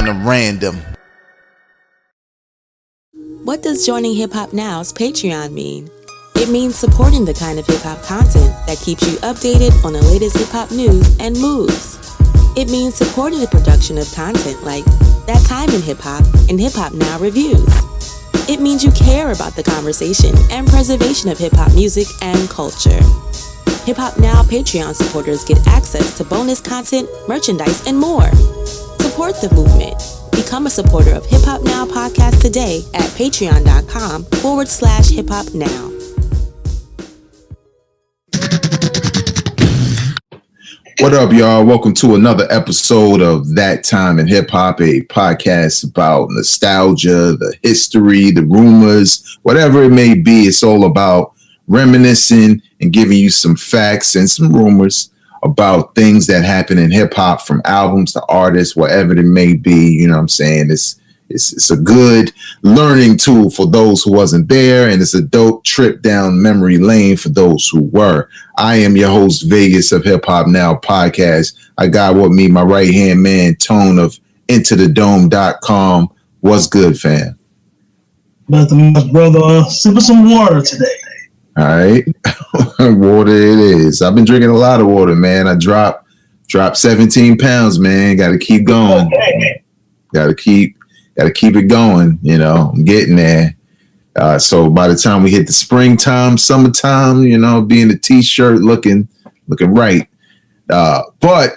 kind of random. What does joining Hip Hop Now's Patreon mean? It means supporting the kind of hip hop content that keeps you updated on the latest hip hop news and moves. It means supporting the production of content like That Time in Hip Hop and Hip Hop Now Reviews. It means you care about the conversation and preservation of hip hop music and culture. Hip Hop Now Patreon supporters get access to bonus content, merchandise, and more. Support the movement. Become a supporter of Hip Hop Now podcast today at patreon.com/Hip Hop Now. What up, y'all? Welcome to another episode of That Time in Hip Hop, a podcast about nostalgia, the history, the rumors, whatever it may be. It's all about reminiscing and giving you some facts and some rumors about things that happen in hip hop, from albums to artists, whatever it may be. You know what I'm saying? It's a good learning tool for those who wasn't there, and it's a dope trip down memory lane for those who were. I am your host, Vegas of Hip Hop Now podcast. I got with me my right-hand man, Tone of IntoTheDome.com. What's good, fam? Nothing much, brother. Sipping some water today. All right. Water it is. I've been drinking a lot of water, man. I dropped 17 pounds, man. Got to keep going. Okay. Got to keep it going. You know, I'm getting there. So by the time we hit the springtime, summertime, you know, be in the t-shirt looking right. But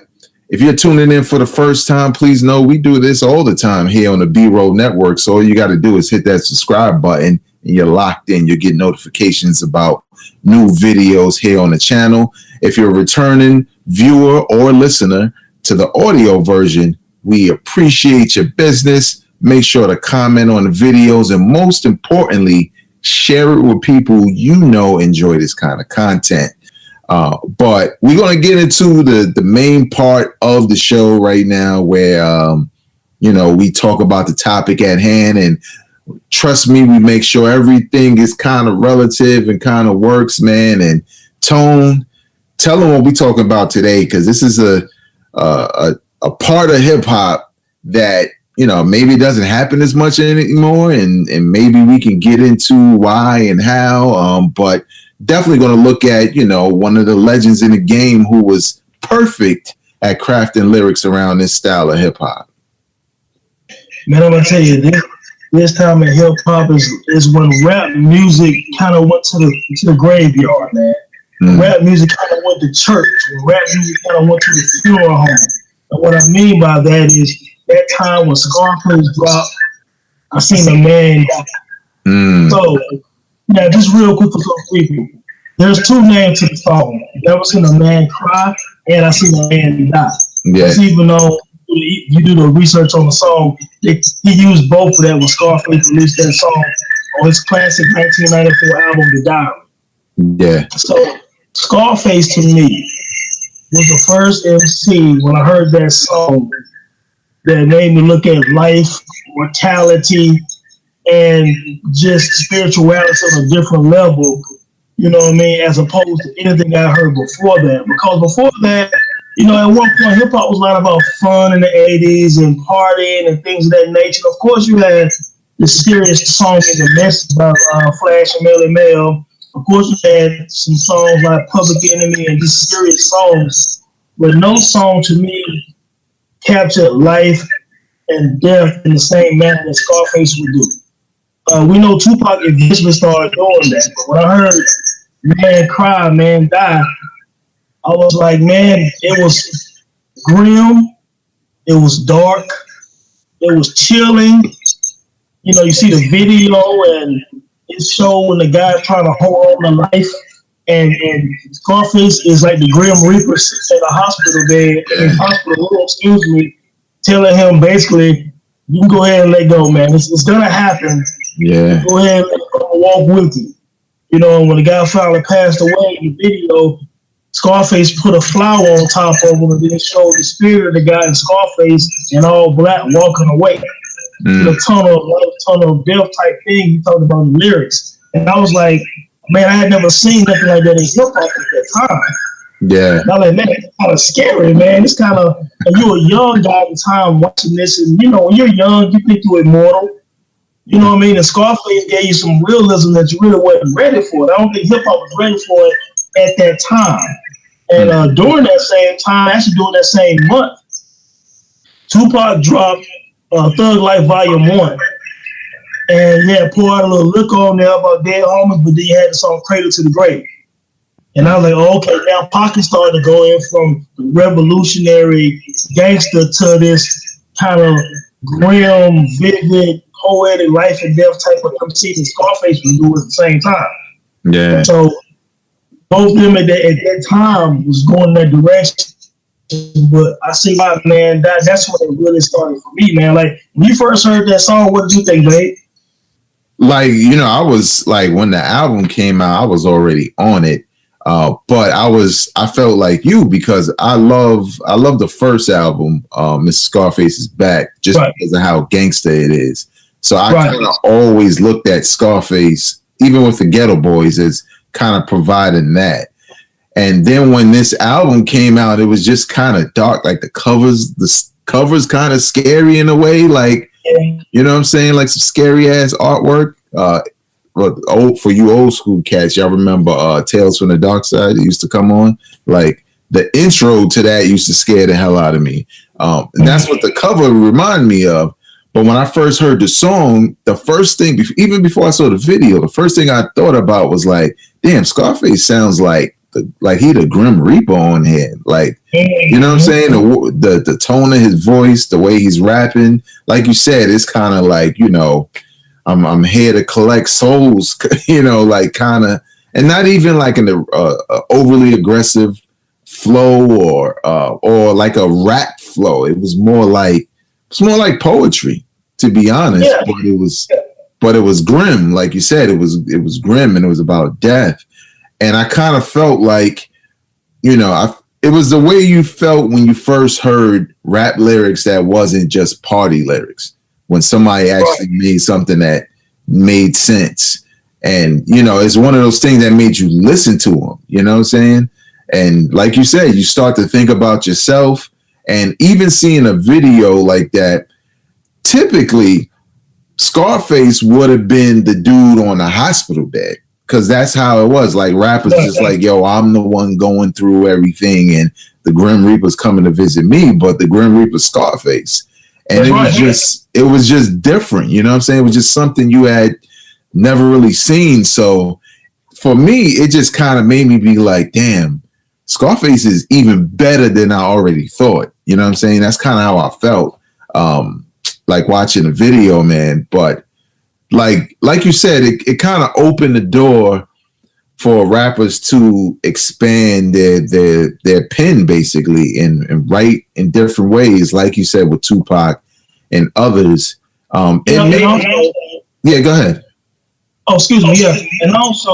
if you're tuning in for the first time, please know we do this all the time here on the B-Roll Network. So all you got to do is hit that subscribe button and you're locked in. You'll get notifications about new videos here on the channel. If you're a returning viewer or listener to the audio version, we appreciate your business. Make sure to comment on the videos, and most importantly, share it with people you know enjoy this kind of content. But we're going to get into the main part of the show right now, where we talk about the topic at hand, and trust me, we make sure everything is kind of relative and kind of works, man. And Tone, tell them what we're talking about today, because this is a part of hip hop that, you know, maybe it doesn't happen as much anymore, and maybe we can get into why and how. But definitely going to look at, you know, one of the legends in the game who was perfect at crafting lyrics around this style of hip hop. Man, I'm gonna tell you, this time in hip hop is when rap music kind of went to the graveyard, man. Rap music kind of went to church. Rap music kind of went to the funeral home. And what I mean by that is, that time when Scarface dropped, I seen a man die. So, yeah, just real quick for some people. There's two names to the song. Never seen a man cry, and I seen a man die. Yeah. Even though you do the research on the song, he used both of that when Scarface released that song on his classic 1994 album, The Diary. Yeah. So, Scarface to me was the first MC when I heard that song that made me look at life, mortality, and just spirituality on a different level, you know what I mean, as opposed to anything I heard before that. Because before that, you know, at one point, hip-hop was a lot about fun in the 80s and partying and things of that nature. Of course, you had the serious song and the message about Flash and Melly Mel. Of course, you had some songs like Public Enemy and just serious songs, but no song to me captured life and death in the same manner that Scarface would do. We know Tupac eventually started doing that, but when I heard man cry, man die, I was like, man, it was grim, it was dark, it was chilling. You know, you see the video and it showed when the guy's trying to hold on to life, and Scarface is like the Grim Reaper sits in a hospital bed, telling him basically, you can go ahead and let go, man. It's gonna happen. Yeah. Go ahead and walk with you. You know, and when the guy finally passed away in the video, Scarface put a flower on top of him, and then it showed the spirit of the guy in Scarface in all black walking away. The tunnel of life, tunnel of death type thing. He talked about the lyrics. And I was like, man, I had never seen nothing like that in hip hop at that time. Yeah. And I'm like, man, it's kind of scary, man. It's kind of, and you're a young guy at the time watching this, and you know, when you're young, you think you're immortal. You know what I mean? And Scarface gave you some realism that you really wasn't ready for it. I don't think hip hop was ready for it at that time. And during that same time, actually during that same month, Tupac dropped Thug Life Volume 1. And he had poured out a little liquor on there about dead homies, but then he had the song Cradle to the Grave. And I was like, oh, okay, now Pocket started to go in from revolutionary gangster to this kind of grim, vivid, poetic life and death type of MC that Scarface was doing at the same time. Yeah. So both of them at that time was going that direction. But I see why, man, that's when it really started for me, man. Like, when you first heard that song, what did you think, babe? Like, you know, I was like, when the album came out, I was already on it. But I felt like you, because I love the first album, Mr. Scarface is Back, just because of how gangster it is. So I kind of always looked at Scarface, even with the Ghetto Boys, as kind of providing that. And then when this album came out, it was just kind of dark. Like the covers kind of scary in a way. Like, you know what I'm saying? Like some scary ass artwork. But for you old school cats, y'all remember Tales from the Dark Side? It used to come on. Like the intro to that used to scare the hell out of me. And that's what the cover reminded me of. But when I first heard the song, the first thing, even before I saw the video, the first thing I thought about was like, damn, Scarface sounds like he the Grim Reaper on here. Like, you know what I'm saying? The tone of his voice, the way he's rapping, like you said, it's kind of like, you know, I'm here to collect souls, you know, like kind of, and not even like an overly aggressive flow or like a rap flow. It was more like poetry, to be honest. Yeah. But it was grim, like you said. It was grim, and it was about death. And I kind of felt like, you know, it was the way you felt when you first heard rap lyrics that wasn't just party lyrics. When somebody actually made something that made sense. And, you know, it's one of those things that made you listen to them, you know what I'm saying? And like you said, you start to think about yourself, and even seeing a video like that, typically Scarface would have been the dude on a hospital bed, because that's how it was. Like rappers just like, yo, I'm the one going through everything, and the Grim Reaper's coming to visit me, but the Grim Reaper's Scarface. And it was just different, you know what I'm saying? It was just something you had never really seen. So for me, it just kind of made me be like, damn, Scarface is even better than I already thought. You know what I'm saying? That's kind of how I felt, like watching the video, man. But like you said, it kind of opened the door for rappers to expand their pen, basically, and write in different ways, like you said, with Tupac and others. Yeah, go ahead. Oh, excuse me. Yeah, and also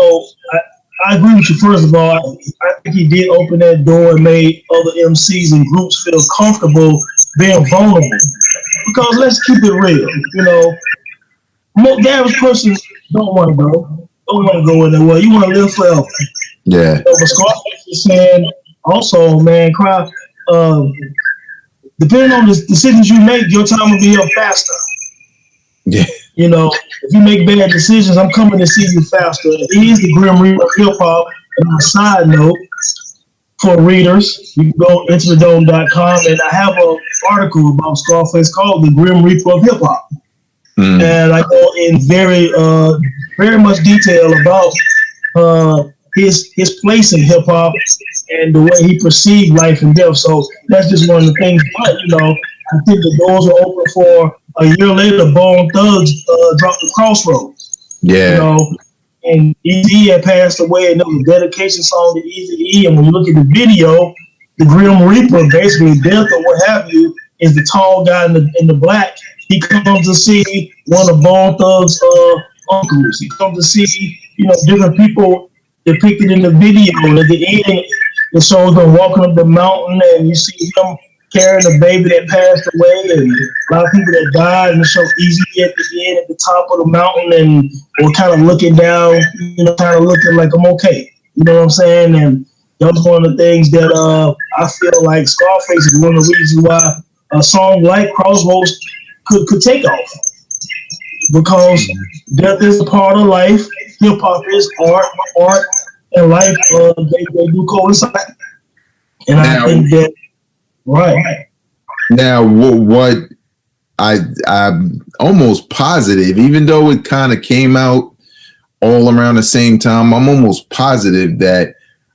I agree with you. First of all, I think he did open that door and made other MCs and groups feel comfortable being vulnerable. Because let's keep it real, you know, the average person don't want to go in there. Well, you want to live forever. Yeah. But Scarface is saying also, man, depending on the decisions you make, your time will be up faster. Yeah. You know, if you make bad decisions, I'm coming to see you faster. He is the Grim Reaper of hip hop. And on a side note, for readers, you can go intothe-dome.com, and I have an article about Scarface called The Grim Reaper of Hip Hop. And I go in very much detail about his place in hip hop and the way he perceived life and death. So that's just one of the things. But you know, I think the doors are open for a year later. Bone Thugs dropped the Crossroads. Yeah, you know, and Eazy had passed away, and it was a dedication song to Eazy-E. And when you look at the video, the Grim Reaper, basically death or what have you, is the tall guy in the black. He comes to see one of Bone Thugs' uncles. He comes to see, you know, different people depicted in the video. And at the end, it shows them walking up the mountain, and you see him carrying a baby that passed away, and a lot of people that died. And it shows Eazy at the end, at the top of the mountain, and we're kind of looking down, you know, kind of looking like I'm okay. You know what I'm saying? And That was one of the things that I feel like Scarface is one of the reasons why a song like Crossroads could take off, because death is a part of life. Hip hop is art and life. They do coincide, and I Now, think that right. now, what I'm almost positive, even though it kind of came out all around the same time, I'm almost positive that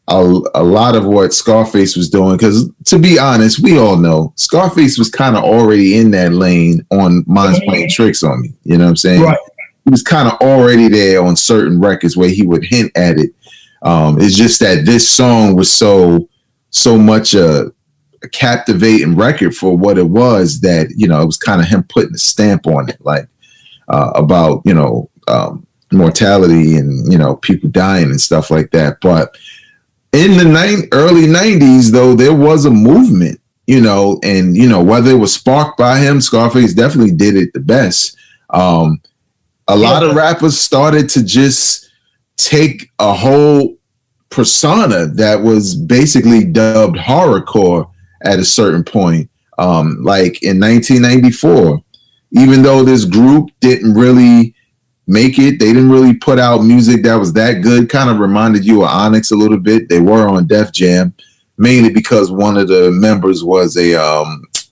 a lot of what Scarface was doing, because to be honest, we all know Scarface was kind of already in that lane on Mine's Playing Tricks on Me. You know what I'm saying? Right. He was kind of already there on certain records where he would hint at it. It's just that this song was so much a captivating record for what it was, that it was kind of him putting a stamp on it, like about mortality and people dying and stuff like that. But in the early 90s, though, there was a movement, and whether it was sparked by him, Scarface definitely did it the best. A lot of rappers started to just take a whole persona that was basically dubbed horrorcore at a certain point. Like in 1994, even though this group didn't really make it, they didn't really put out music that was that good. Kind of reminded you of Onyx a little bit. They were on Def Jam, mainly because one of the members was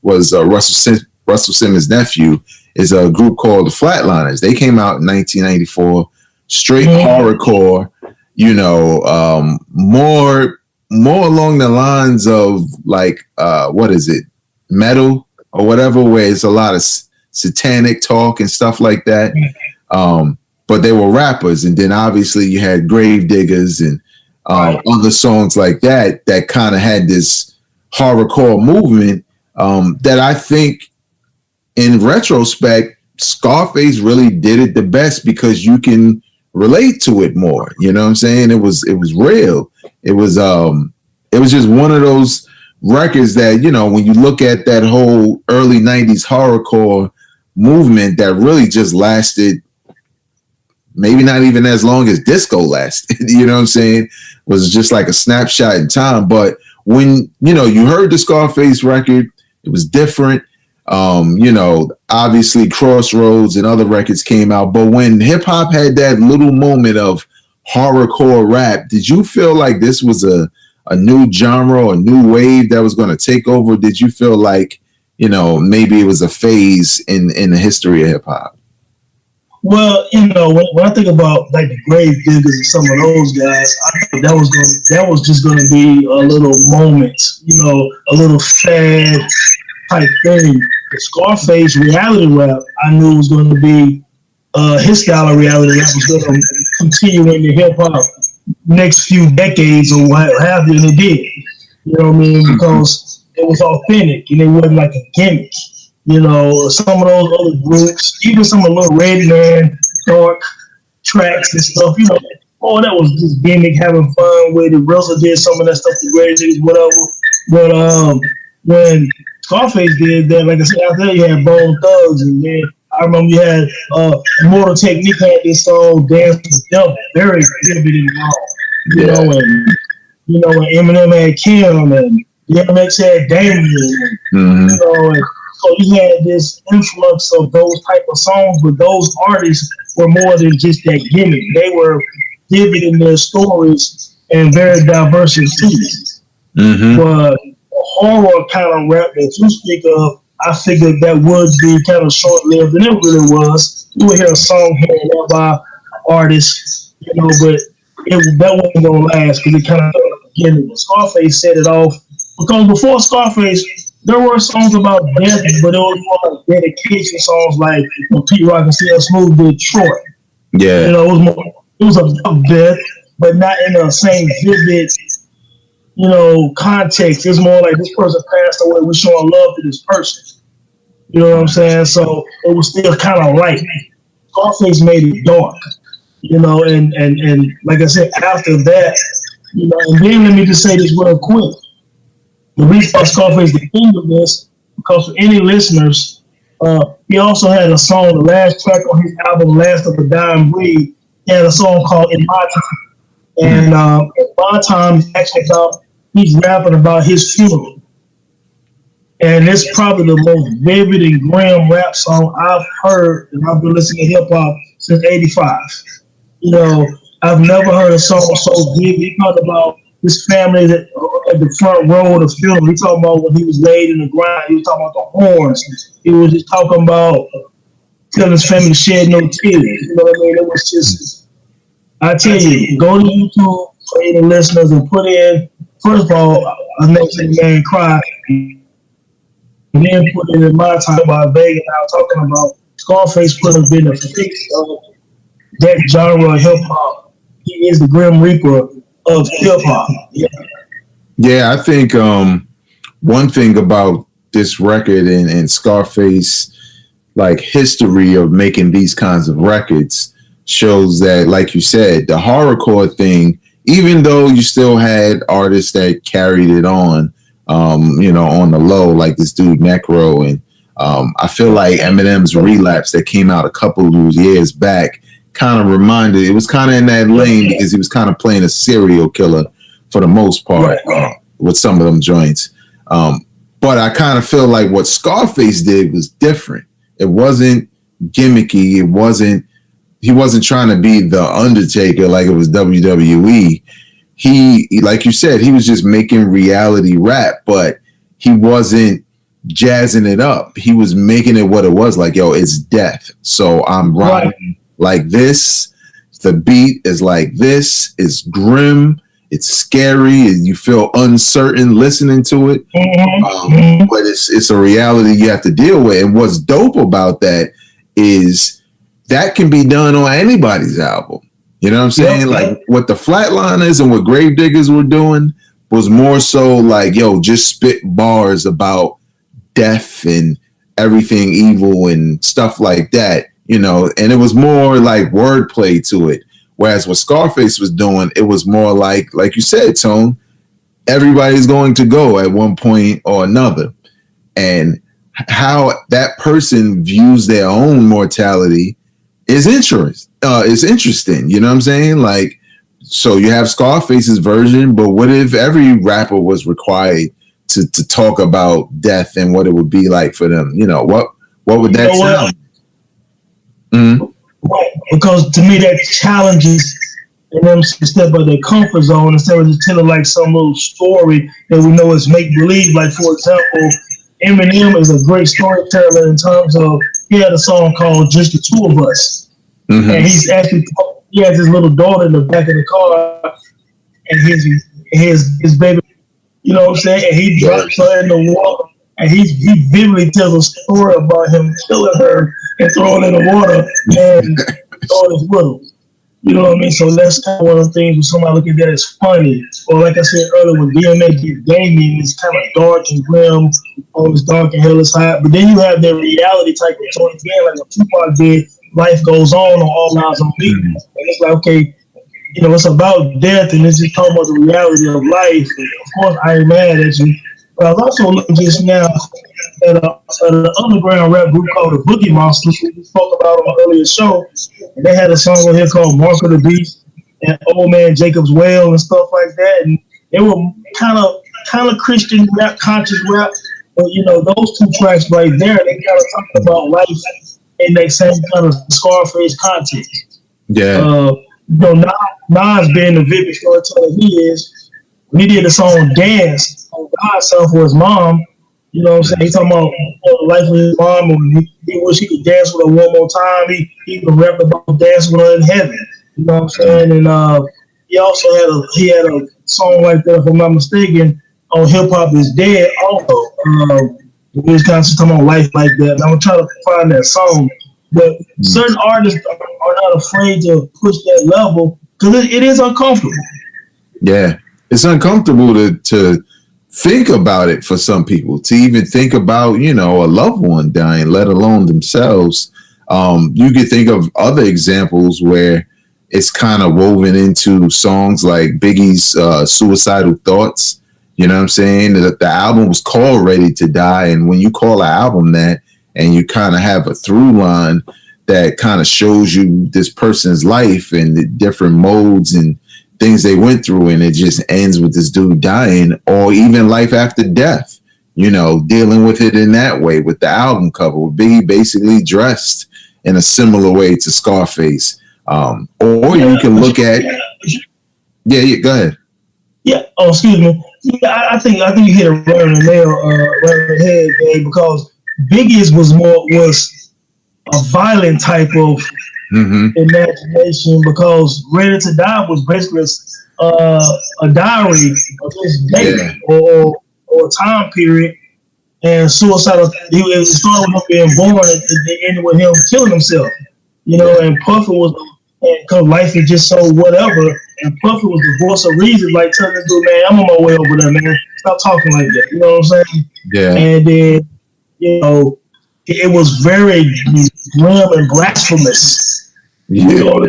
Russell Simmons' nephew. Is a group called the Flatliners. They came out in 1994, straight horrorcore. More along the lines of like what is it, metal or whatever, where it's a lot of satanic talk and stuff like that. But they were rappers, and then obviously you had Gravediggers and other songs like that kind of had this horrorcore movement that I think, in retrospect, Scarface really did it the best, because you can relate to it more. You know what I'm saying? It was real. It was just one of those records that, when you look at that whole early 90s horrorcore movement that really just lasted maybe not even as long as disco lasted, you know what I'm saying? It was just like a snapshot in time. But when, you heard the Scarface record, it was different. Obviously Crossroads and other records came out, but when hip hop had that little moment of horrorcore rap, did you feel like this was a new genre or a new wave that was going to take over? Did you feel like, maybe it was a phase in the history of hip hop? Well, when I think about like the Gravediggers and some of those guys, I thought that was just going to be a little moment, a little fad type thing. The Scarface reality rap, I knew was going to be his style of reality rap was going to continue into hip hop next few decades or what have you, and it did. You know what I mean? Because it was authentic and it wasn't like a gimmick. Some of those other groups, even some of the little Redman, dark tracks and stuff, that was just gimmick, having fun with it. Russell did some of that stuff, the Grades, whatever. But when Scarface did that, like I said, out there you had Bone Thugs, and then I remember you had Mortal Technique had this song Dance with the Devil, very vivid and raw. And Eminem had Kim, and DMX had Damien, and so you had this influx of those type of songs, but those artists were more than just that gimmick. They were vivid in their stories and very diverse in themes. But horror kind of rap that you speak of, I figured that would be kind of short-lived, and it really was. You would hear a song here and there by artists, but that wasn't going to last, because it kind of beginning. Scarface set it off, because before Scarface, there were songs about death, but it was more like dedication songs, like when Pete Rock and CL Smooth did Troy. Yeah, it was about death, but not in the same vivid context. It's more like this person passed away, we're showing love to this person. You know what I'm saying? So it was still kind of light. Scarface made it dark, and like I said, after that, and then let me just say this real quick. The reason why Scarface the king of this, because for any listeners, he also had a song, the last track on his album, Last of the Dying Breed, he had a song called In My Time. And at my time, he's rapping about his funeral. And it's probably the most vivid and grim rap song I've heard, and I've been listening to hip hop since '85. You know, I've never heard a song so vivid. He talked about his family that at the front row of the funeral. He talking about when he was laid in the ground. He was talking about the horns. He was just talking about telling his family to shed no tears. You know what I mean? It was just, I tell you, go to YouTube for any listeners and put in, first of all, I never seen a man cry. And then put it in my time about Vegas. I was talking about Scarface could have been a fix of that genre of hip hop. He is the Grim Reaper of hip hop. Yeah, I think one thing about this record and Scarface, like history of making these kinds of records, shows that, like you said, the horrorcore thing, even though you still had artists that carried it on, on the low, like this dude Necro, and I feel like Eminem's Relapse that came out a couple of years back kind of reminded, it was kind of in that lane because he was kind of playing a serial killer for the most part with some of them joints. But I kind of feel like what Scarface did was different. It wasn't gimmicky. He wasn't trying to be the Undertaker like it was WWE. He, like you said, he was just making reality rap, but he wasn't jazzing it up. He was making it what it was, like, yo, it's death. So I'm rhyming like this. The beat is like this. It's grim. It's scary. You feel uncertain listening to it. But it's a reality you have to deal with. And what's dope about that is that can be done on anybody's album. You know what I'm saying? Like what the Flatliners and what Gravediggers were doing was more so like, yo, just spit bars about death and everything evil and stuff like that, and it was more like wordplay to it. Whereas what Scarface was doing, it was more like you said, Tone, everybody's going to go at one point or another. And how that person views their own mortality is interesting. You know what I'm saying? Like, so you have Scarface's version, but what if every rapper was required to talk about death and what it would be like for them? What would that sound? Right, because to me that challenges them to step out of their comfort zone instead of just telling like some little story that we know is make believe. Like, for example, Eminem is a great storyteller in terms of, he had a song called "Just the Two of Us." And he has his little daughter in the back of the car, and his baby, you know what I'm saying? And he drops her in the water, and he vividly tells a story about him killing her and throwing her in the water and throwing his widow. You know what I mean? So that's kind of one of the things when somebody look at that as funny. Or like I said earlier, when DMX gets gaming, it's kind of dark and grim, always dark and hell is hot. But then you have that reality type of joint again, like what Tupac did. Life goes on All Eyes on Me. And it's like, okay, it's about death and it's just talking about the reality of life. And of course, I ain't mad at you. But I was also looking just now at an underground rap group called the Boogie Monsters, we spoke about on an earlier show. And they had a song on here called Mark of the Beast and Old Man Jacob's Well and stuff like that. And they were kind of Christian rap, conscious rap. But, those two tracks right there, they kind of talking about life in that same kind of Scarface context. Yeah. Nas being the vivid storyteller he is, when he did the song Dance on God's Son for his mom, you know what I'm saying? He's talking about the life of his mom, and he wish he could dance with her one more time. He even rapped about dancing with her in heaven. You know what I'm saying? And he also had a song like that, if I'm not mistaken, on Hip Hop Is Dead also. We was kind of talking about life like that. And I'm gonna try to find that song. But certain artists are not afraid to push that level because it is uncomfortable. Yeah, it's uncomfortable to think about it for some people, to even think about, a loved one dying, let alone themselves. You could think of other examples where it's kind of woven into songs like Biggie's Suicidal Thoughts. You know what I'm saying? The album was called Ready to Die. And when you call an album that, and you kind of have a through line that kind of shows you this person's life and the different modes and things they went through, and it just ends with this dude dying, or even life after death, you know, dealing with it in that way with the album cover, with Biggie basically dressed in a similar way to Scarface. Or you can look at, yeah, go ahead. Yeah. Oh, excuse me. Yeah, I think you hit it right on the nail, right on the head, babe, because Biggie's was a violent type of imagination, because Ready to Die was basically a diary of his day or time period, and suicidal. It started with him being born, and it ended with him killing himself. You know, and Puffy was, and because life is just so whatever, and Puffy was the voice of reason, like telling this dude, man, I'm on my way over there, man. Stop talking like that. You know what I'm saying? Yeah. And then, you know, it was very grim and blasphemous. Yeah. You know,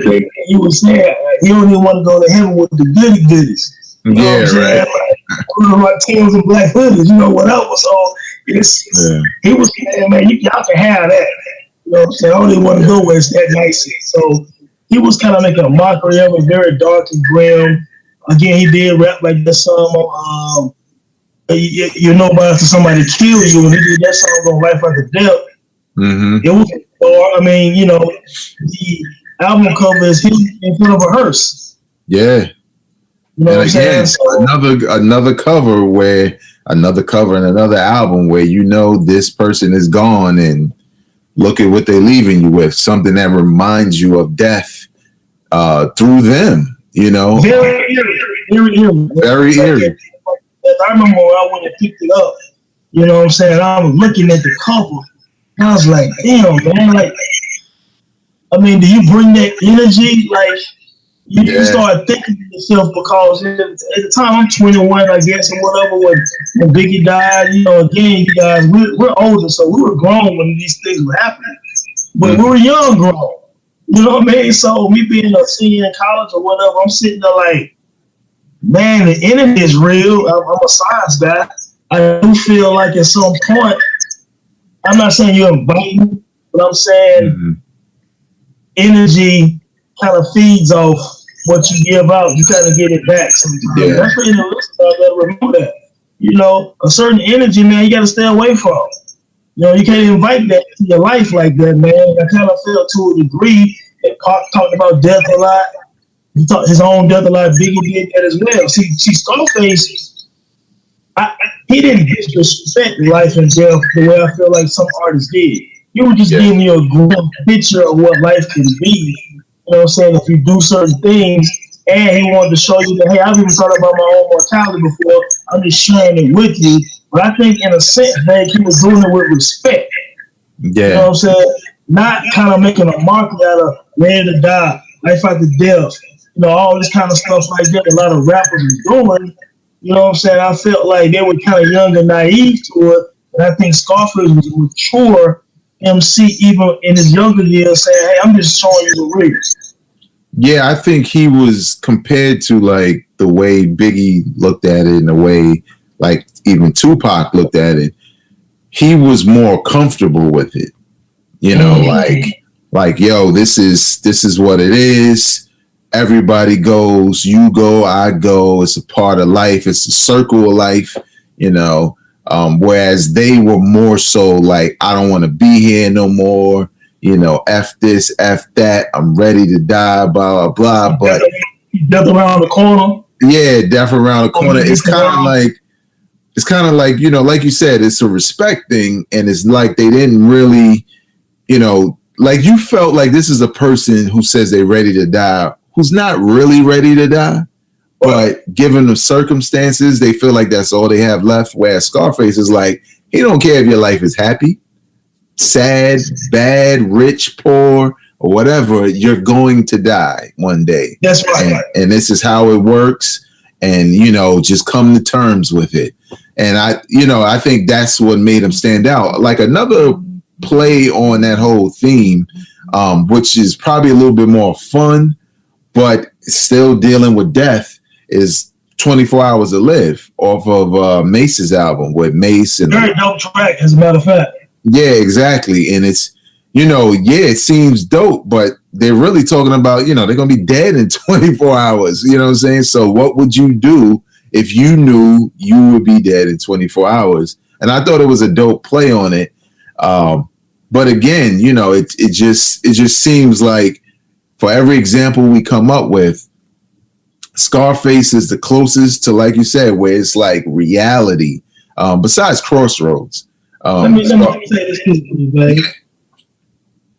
he was saying he don't even want to go to heaven with the goody goodies. You know what I'm saying? Like tails and black hoodies, you know, whatever. So he was saying, man, y'all can have that. You know what I'm saying? I don't even want to go where it's that nice. So he was kind of making a mockery of it, very dark and grim. Again, he did rap like that song, you know about after somebody kill you, and he did that song on Life After Death. It was, I mean, you know, the album cover is him in front of a hearse. Yeah. You know and again, another cover and another album where you know this person is gone, and look at what they're leaving you with, something that reminds you of death through them, you know. Very eerie. I remember when I went and picked it up, you know what I'm saying? I was looking at the cover, and I was like, damn, man, like, I mean, do you bring that energy? Like, you start thinking to yourself, because at the time I'm 21, I guess, or whatever, when Biggie died, you know, again, you guys, we're older, so we were grown when these things were happening. But we were young grown. You know what I mean? So me being a senior in college or whatever, I'm sitting there like, man, the enemy is real. I'm a science guy. I do feel like at some point, I'm not saying you're inviting, but I'm saying energy kind of feeds off what you give out. You kind of get it back sometimes. Yeah. That's what the listeners gotta remember that. You know, a certain energy, man, you got to stay away from. You know, you can't invite that to your life like that, man. I kind of felt to a degree that Pac talked about death a lot. He talked his own death a lot. Biggie did that as well. See, Scarface, he didn't disrespect life and death the way I feel like some artists did. You were just giving you a grim picture of what life can be. You know what I'm saying? If you do certain things, and he wanted to show you that, hey, I've even thought about my own mortality before. I'm just sharing it with you. But I think in a sense, man, he was doing it with respect. Yeah. You know what I'm saying? Not kind of making a mark out of Ready to Die, Life After Death, you know, all this kind of stuff like that. A lot of rappers was doing. You know what I'm saying? I felt like they were kind of young and naive to it. And I think Scarface was a mature MC even in his younger years, saying, hey, I'm just showing you the real. Yeah, I think he was, compared to like the way Biggie looked at it and the way like even Tupac looked at it, he was more comfortable with it. You know, like, yo, this is what it is. Everybody goes, you go, I go. It's a part of life. It's a circle of life, you know. Whereas they were more so like, I don't want to be here no more. You know, F this, F that. I'm ready to die, blah, blah, blah. But death around the corner. Yeah, death around the corner. It's kind of like, you know, like you said, it's a respect thing. And it's like they didn't really, you know, like you felt like this is a person who says they're ready to die, who's not really ready to die. But given the circumstances, they feel like that's all they have left. Whereas Scarface is like, he don't care if your life is happy, sad, bad, rich, poor, or whatever. You're going to die one day. That's right. And this is how it works. And, you know, just come to terms with it. And I think that's what made him stand out. Like another play on that whole theme, which is probably a little bit more fun, but still dealing with death, is 24 Hours to Live off of Mace's album with Mace. And very dope track, as a matter of fact. Yeah, exactly. And it's, yeah, it seems dope, but they're really talking about, they're going to be dead in 24 hours. You know what I'm saying? So what would you do if you knew you would be dead in 24 hours? And I thought it was a dope play on it. But again, it just seems like for every example we come up with, Scarface is the closest to, like you said, where it's like reality. Besides Crossroads. Let me say this, man.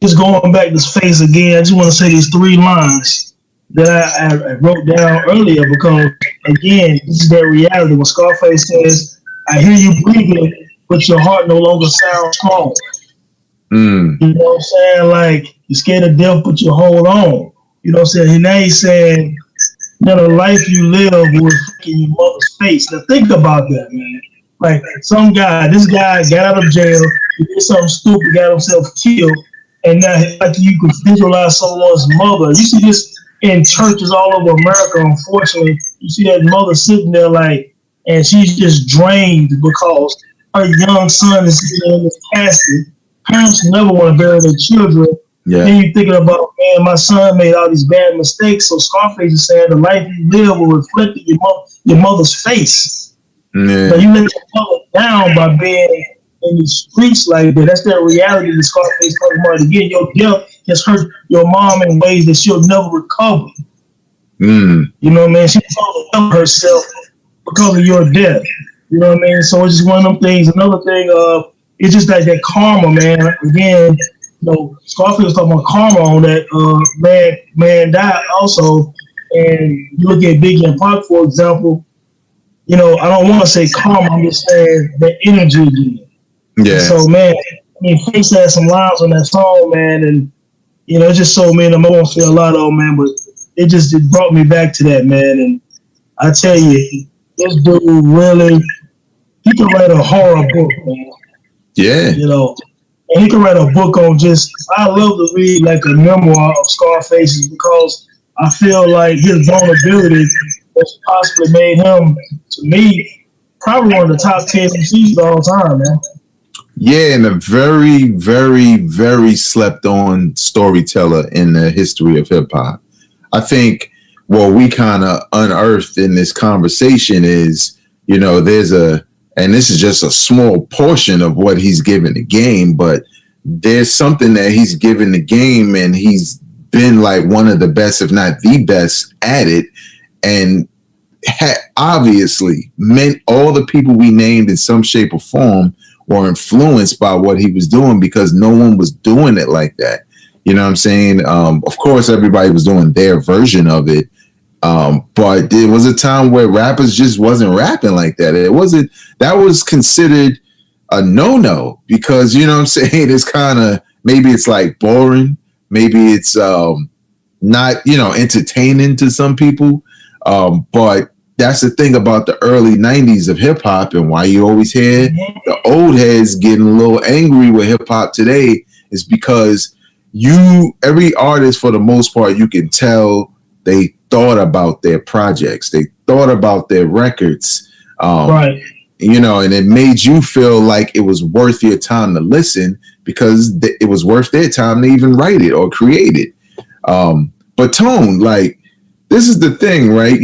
Just going back to this face again, I just want to say these 3 lines that I wrote down earlier because, again, this is their reality. When Scarface says, I hear you breathing, but your heart no longer sounds strong. You know what I'm saying? Like, you're scared of death, but you hold on. You know what I'm saying? And now he's saying, the life you live will reflect in your mother's face. Now, think about that, man. Like, this guy got out of jail, he did something stupid, got himself killed, and now like you can visualize someone's mother. You see this in churches all over America, unfortunately. You see that mother sitting there like, and she's just drained because her young son is in this casket. Parents never want to bury their children. Yeah. Then you're thinking about, man, my son made all these bad mistakes. So Scarface is saying the life you live will reflect in your mother's face. Yeah. But you let your mother down by being in the streets like that. That's their reality. The Scarface talking about. Again, your death has hurt your mom in ways that she'll never recover. You know what I mean? She told to herself because of your death. You know what I mean? So it's just one of them things. Another thing, it's just like that karma, man. Again, Scarface was talking about karma on that man died also. And you look at Biggie and Pac, for example, I don't want to say karma, I'm just saying the energy again. Yeah. So, man, Face had some lines on that song, man, and, it just so, man, I'm going to feel a lot of, man, but it brought me back to that, man. And I tell you, this dude really, he can write a horror book, man. Yeah. And he can write a book on I love to read like a memoir of Scarface because I feel like his vulnerability has possibly made him, to me, probably one of the top 10 MCs of all time, man. Yeah, and a very, very, very slept on storyteller in the history of hip hop. I think what we kind of unearthed in this conversation is, and this is just a small portion of what he's given the game, but there's something that he's given the game and he's been like one of the best, if not the best at it. And obviously meant all the people we named in some shape or form were influenced by what he was doing because no one was doing it like that. You know what I'm saying? Of course, everybody was doing their version of it. But there was a time where rappers just wasn't rapping like that. That was considered a no-no because, you know what I'm saying? It's kind of, maybe it's like boring. Maybe it's not, entertaining to some people. But that's the thing about the early 90s of hip hop and why you always hear the old heads getting a little angry with hip hop today is because every artist, for the most part, you can tell they thought about their projects. They thought about their records. Right. And it made you feel like it was worth your time to listen because it was worth their time to even write it or create it. But Tone, like, this is the thing, right?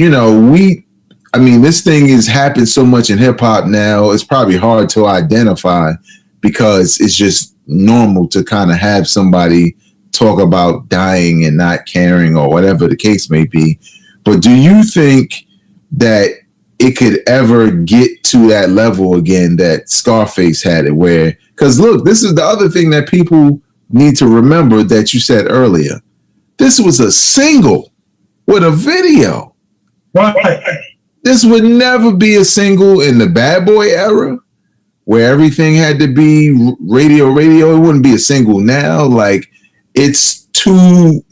This thing has happened so much in hip hop now, it's probably hard to identify because it's just normal to kind of have somebody talk about dying and not caring or whatever the case may be. But do you think that it could ever get to that level again that Scarface had it where, because look, this is the other thing that people need to remember that you said earlier. This was a single with a video. Right. This would never be a single in the Bad Boy era where everything had to be radio. It wouldn't be a single now. Like, it's too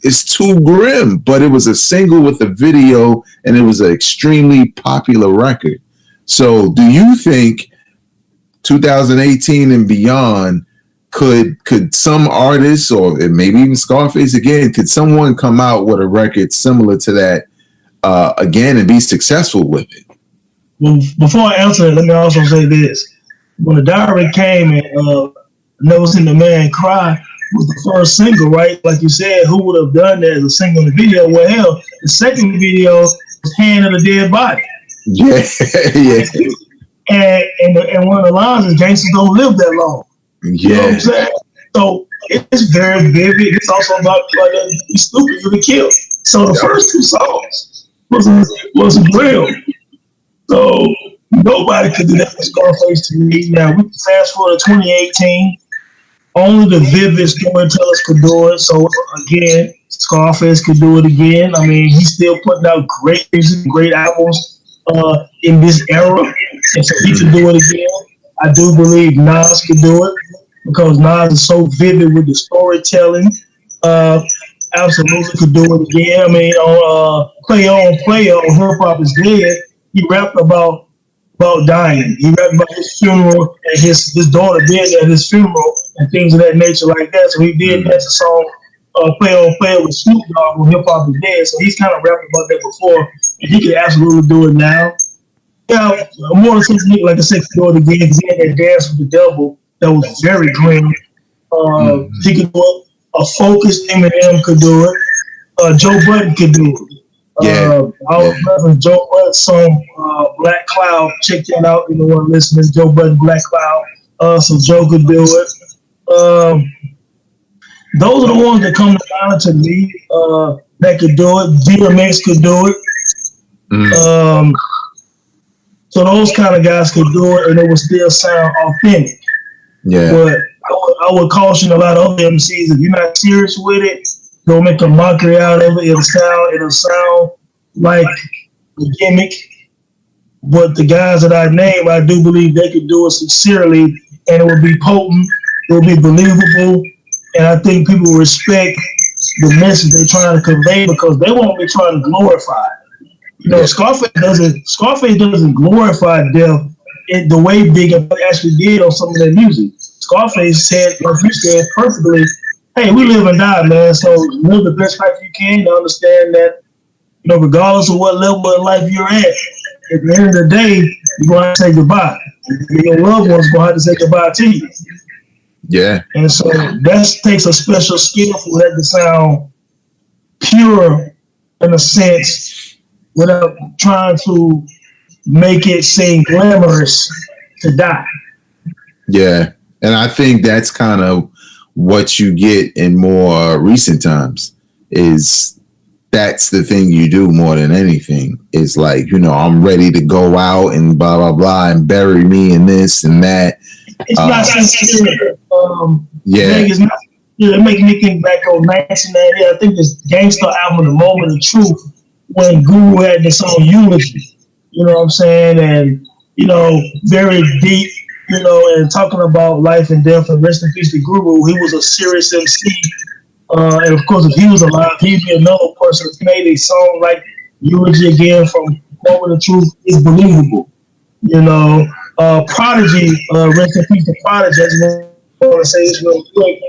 grim, but it was a single with a video and it was an extremely popular record. So do you think 2018 and beyond could some artists or maybe even Scarface again, could someone come out with a record similar to that again and be successful with it? Well, before I answer it, let me also say this. When the diary came and never seen the man cry, was the first single, right? Like you said, who would have done that as a single in the video? Well, hell, the second video was Hand of the Dead Body. Yeah, yeah, And one of the lines is gangsters don't live that long. You know what I'm saying? So it's very vivid. It's also about be stupid, you be killed. So the first two songs was real. So nobody could do that for Scarface to me. Now we fast forward to 2018. Only the vivid storytellers could do it. So again, Scarface could do it again. I mean, he's still putting out great music, great albums in this era, and so he could do it again. I do believe Nas could do it because Nas is so vivid with the storytelling. Absolutely could do it again. I mean, on Play On, Hip Hop Is Dead, he rapped about dying. He rapped about his funeral and his daughter being at his funeral and things of that nature like that. So he did that song, Play On with Snoop Dogg on Hip Hop Is Dead. So he's kind of rapped about that before, and he could absolutely do it now. Yeah, more than something like I said, could do it again because he had that Dance with the Devil that was very grim. He could do it. A focused Eminem could do it. Joe Budden could do it. I was loving Joe Budden's song, Black Cloud. Check that out, anyone listening. Joe Budden, Black Cloud. So Joe could do it. Those are the ones that come to mind to me that could do it. DMX could do it. So those kind of guys could do it, and it would still sound authentic. Yeah. But I would caution a lot of other MCs, if you're not serious with it, don't make a mockery out of it. It'll sound like a gimmick. But the guys that I named, I do believe they could do it sincerely, and it would be potent, it would be believable, and I think people will respect the message they're trying to convey because they won't be trying to glorify it. Scarface doesn't glorify death in the way Big actually did on some of their music. Scarface said, like you said perfectly, hey, we live and die, man. So live the best life you can to understand that, regardless of what level of life you're at the end of the day, you're going to have to say goodbye. Your loved ones going to have to say goodbye to you. Yeah. And so that takes a special skill for that to sound pure in a sense without trying to make it seem glamorous to die. Yeah. And I think that's kind of what you get in more recent times is that's the thing you do more than anything. It's like, I'm ready to go out and blah, blah, blah, and bury me and this and that. It's not sincere. It's not, it makes me think back on 1990. I think this Gangsta album, The Moment of Truth, when Guru had this song Eulogy. You know what I'm saying? And, very deep, and talking about life and death, and rest in peace to Guru. He was a serious MC. And of course, if he was alive, he'd be another person who made a song like Eulogy again from Moment of Truth is believable. Prodigy, rest in peace to Prodigy. I just want to say this real quick.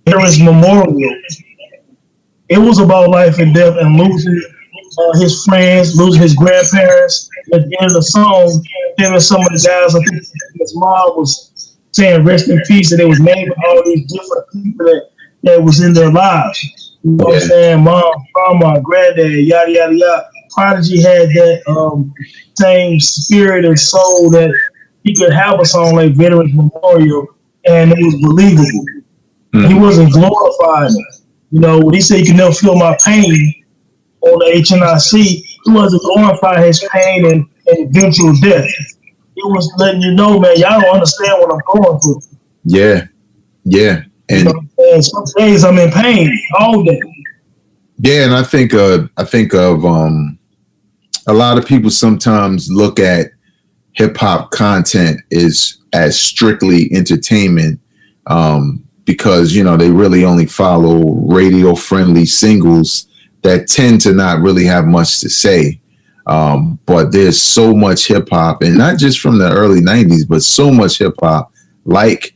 Veterans Memorial. It was about life and death and losing his friends, losing his grandparents. At the end of the song, him and some of the guys, I think his mom was saying rest in peace, and it was naming all these different people that was in their lives. You know what I'm saying? Mom, grandma, granddad, yada, yada, yada. Prodigy had that same spirit and soul that he could have a song like Veterans Memorial, and it was believable. He wasn't glorifying it. When he said you can never feel my pain on the HNIC, he wasn't glorifying his pain and eventual death. He was letting you know, man, y'all don't understand what I'm going through. Yeah. Yeah. And some days I'm in pain all day. Yeah, and I think of a lot of people sometimes look at hip hop content as strictly entertainment because they really only follow radio friendly singles that tend to not really have much to say. But there's so much hip hop, and not just from the early 90s, but so much hip hop like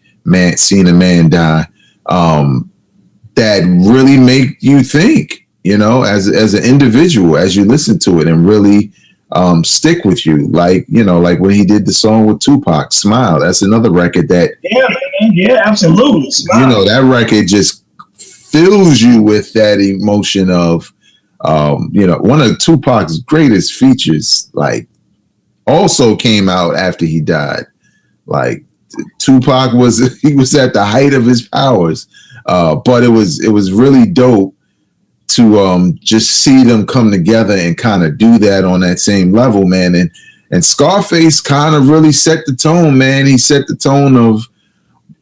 Seeing a Man Die that really make you think, as an individual, as you listen to it and really stick with you. Like, like when he did the song with Tupac, Smile. That's another record that, yeah, man. Yeah, absolutely. Smile. that record just fills you with that emotion of, one of Tupac's greatest features, like, also came out after he died. Like, Tupac was at the height of his powers, but it was really dope to just see them come together and kind of do that on that same level, man. And Scarface kind of really set the tone, man. He set the tone of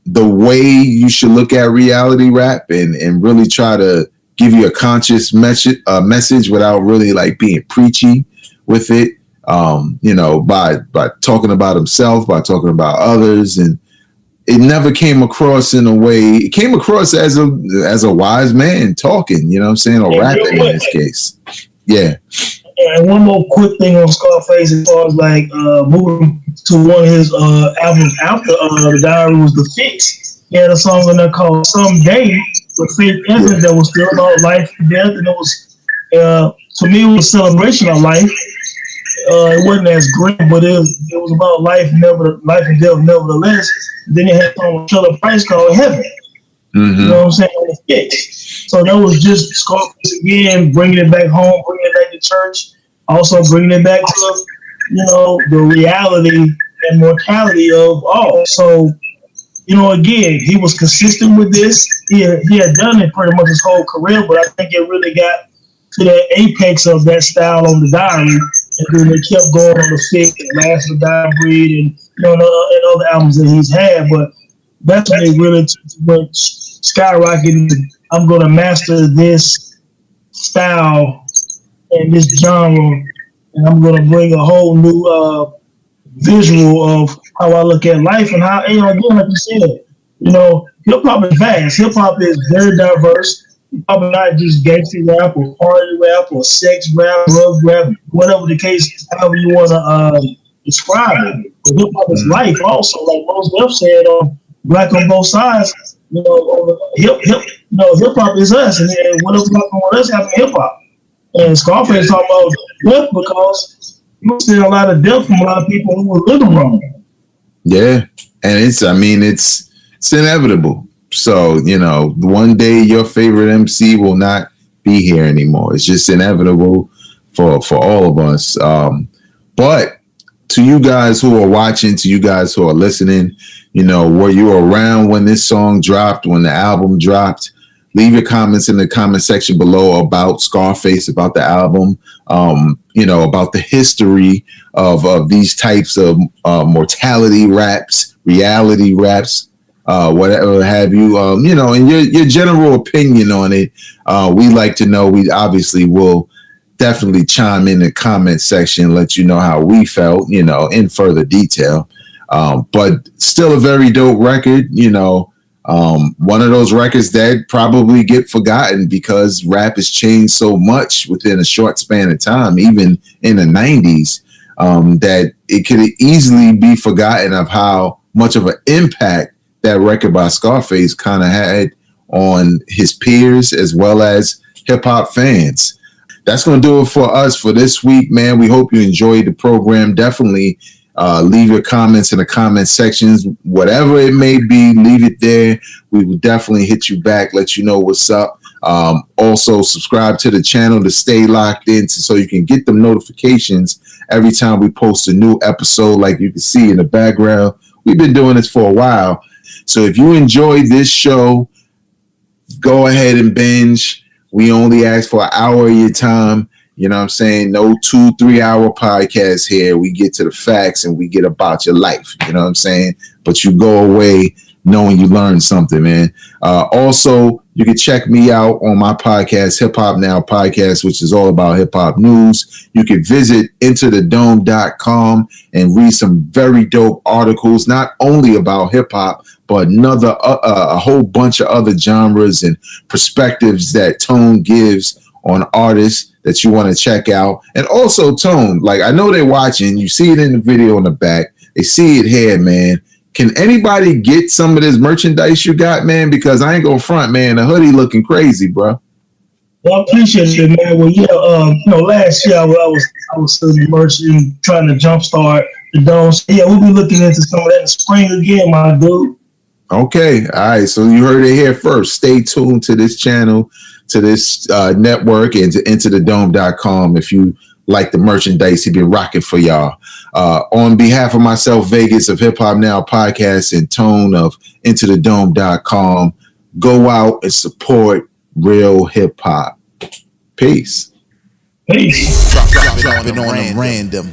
the way you should look at reality rap and really try to give you a conscious message without really like being preachy with it. By talking about himself, by talking about others, and it never came across in a way. It came across as a wise man talking, you know what I'm saying, or rapping in this case. Yeah. And one more quick thing on Scarface, as far as like moving to one of his albums after the Diary was The Fix. He had a song in there called Someday with Faith Evans that was still about life and death, and it was to me it was a celebration of life. It wasn't as great, but it was about life and death, nevertheless. Then it had a song with Killer Price called Heaven. Mm-hmm. You know what I'm saying? On The Fix. So that was just Scarface again, bringing it back home, bringing it back to church, also bringing it back to, the reality and mortality of all. So, again, he was consistent with this. He had done it pretty much his whole career, but I think it really got to the apex of that style on The Diary. And then they kept going on The Fix and Last of the Dying Breed and other albums that he's had. But that's when they really went skyrocketing. I'm going to master this style and this genre, and I'm going to bring a whole new visual of how I look at life and how, again, like you said, hip hop is vast. Hip hop is very diverse. Probably not just gangster rap or party rap or sex rap, drug rap, whatever the case, however you want to describe it. But hip hop is life also, like Mos Def said on Black on Both Sides. Hip hop is us, and whatever's happening with us happening to hip hop. And Scarface talking about death because you see a lot of death from a lot of people who were living wrong. Yeah, and it's inevitable. So, one day your favorite MC will not be here anymore. It's just inevitable for all of us. But to you guys who are watching, to you guys who are listening, were you around when this song dropped, when the album dropped? Leave your comments in the comment section below about Scarface, about the album, about the history of these types of mortality raps, reality raps, whatever have you, and your general opinion on it. We like to know. We obviously will definitely chime in the comment section, let you know how we felt, in further detail. But still a very dope record, one of those records that probably get forgotten because rap has changed so much within a short span of time, even in the 90s, that it could easily be forgotten of how much of an impact that record by Scarface kind of had on his peers as well as hip hop fans. That's going to do it for us for this week, man. We hope you enjoyed the program. Definitely leave your comments in the comment sections, whatever it may be, leave it there. We will definitely hit you back, let you know what's up. Also subscribe to the channel to stay locked in so you can get the notifications every time we post a new episode. Like you can see in the background, we've been doing this for a while. So if you enjoyed this show, go ahead and binge. We only ask for an hour of your time. You know what I'm saying? No 2-3 hour podcasts here. We get to the facts and we get about your life. You know what I'm saying? But you go away knowing you learned something, man. Also, you can check me out on my podcast, Hip Hop Now Podcast, which is all about hip hop news. You can visit intothedome.com and read some very dope articles, not only about hip hop, but a whole bunch of other genres and perspectives that Tone gives on artists that you want to check out. And also, Tone, like, I know they're watching. You see it in the video in the back. They see it here, man. Can anybody get some of this merchandise you got, man? Because I ain't gonna front, man. The hoodie looking crazy, bro. Well, I appreciate it, man. Well, yeah, last year I was still immersing, trying to jumpstart the dome. So, yeah, we'll be looking into some of that in the spring again, my dude. Okay, all right. So you heard it here first. Stay tuned to this channel, to this network, and to intothedome.com if you like the merchandise he been rocking for y'all. On behalf of myself, Vegas of Hip Hop Now podcast, and Tone of intothedome.com, go out and support real hip hop. Peace. Peace. Dropping on random.